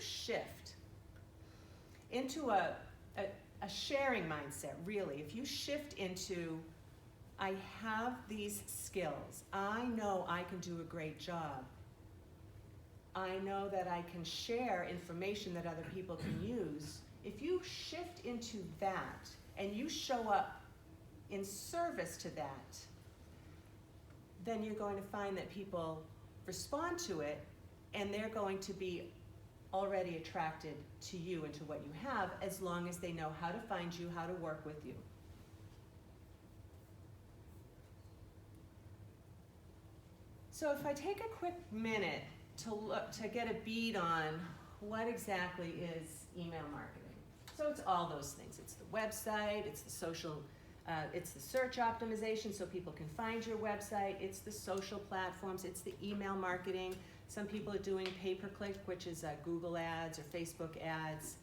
shift into a sharing mindset, really, if you shift into, I have these skills, I know I can do a great job, I know that I can share information that other people can use, if you shift into that and you show up in service to that, then you're going to find that people respond to it, and they're going to be already attracted to you and to what you have, as long as they know how to find you, how to work with you. So if I take a quick minute to get a bead on what exactly is email marketing. So it's all those things. It's the website, it's the social, it's the search optimization so people can find your website, it's the social platforms, it's the email marketing. Some people are doing pay-per-click, which is Google ads or Facebook ads,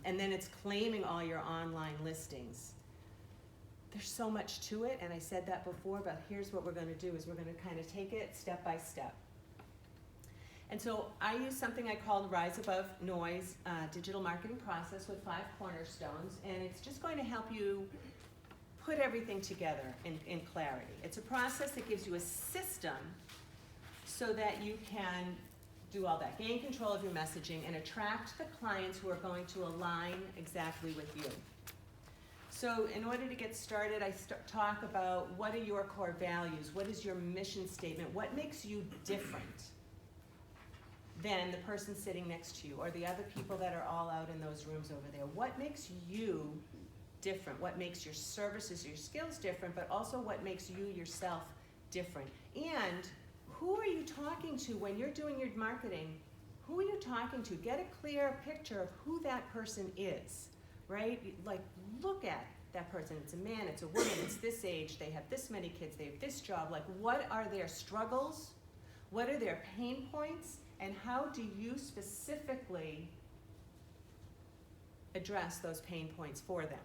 and then it's claiming all your online listings. There's so much to it, and I said that before, but here's what we're going to do is we're going to kind of take it step by step. And so I use something I call the Rise Above Noise digital marketing process with 5 cornerstones, and it's just going to help you put everything together in clarity. It's a process that gives you a system so that you can do all that, gain control of your messaging and attract the clients who are going to align exactly with you. So in order to get started, I talk about what are your core values, what is your mission statement, what makes you different than the person sitting next to you or the other people that are all out in those rooms over there. What makes you different? What makes your services, your skills different, but also what makes you yourself different? And who are you talking to when you're doing your marketing? Who are you talking to? Get a clear picture of who that person is, right? Like, look at that person. It's a man, it's a woman, it's this age, they have this many kids, they have this job. Like, what are their struggles? What are their pain points? And how do you specifically address those pain points for them?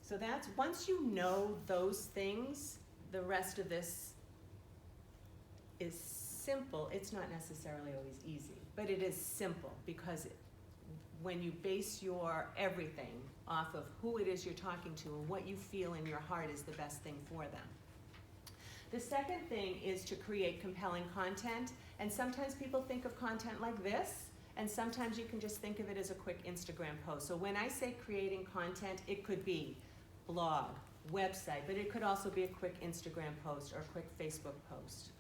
So that's, once you know those things, the rest of this is simple. It's not necessarily always easy, but it is simple because when you base your everything off of who it is you're talking to and what you feel in your heart is the best thing for them. The second thing is to create compelling content, and sometimes people think of content like this, and sometimes you can just think of it as a quick Instagram post. So when I say creating content, it could be blog, website, but it could also be a quick Instagram post or a quick Facebook post.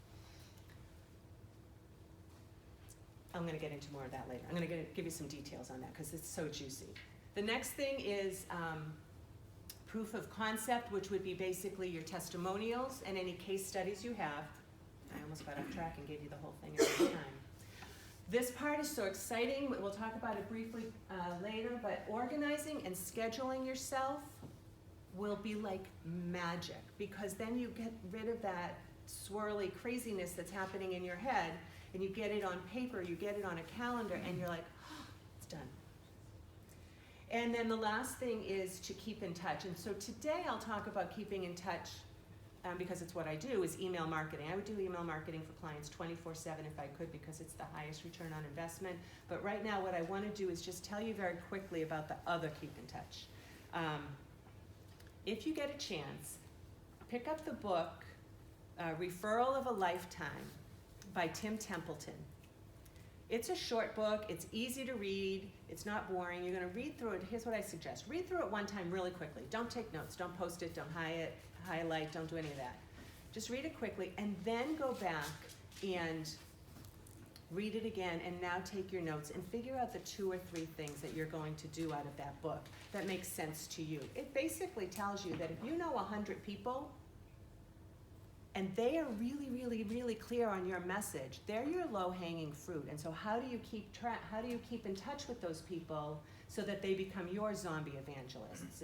I'm going to get into more of that later. I'm going to give you some details on that because it's so juicy. The next thing is proof of concept, which would be basically your testimonials and any case studies you have. I almost got off track and gave you the whole thing at the time. This part is so exciting. We'll talk about it briefly later, but organizing and scheduling yourself will be like magic because then you get rid of that swirly craziness that's happening in your head and you get it on paper, you get it on a calendar, and you're like, oh, it's done. And then the last thing is to keep in touch. And so today I'll talk about keeping in touch because it's what I do, is email marketing. I would do email marketing for clients 24/7 if I could because it's the highest return on investment. But right now what I want to do is just tell you very quickly about the other keep in touch. If you get a chance, pick up the book, Referral of a Lifetime by Tim Templeton. It's a short book, it's easy to read, it's not boring. You're going to read through it. Here's what I suggest. Read through it one time really quickly. Don't take notes, don't post it, don't highlight, don't do any of that. Just read it quickly and then go back and read it again and now take your notes and figure out the 2 or 3 things that you're going to do out of that book that makes sense to you. It basically tells you that if you know 100 people, and they are really, really, really clear on your message, they're your low-hanging fruit. And so how do you keep in touch with those people so that they become your zombie evangelists?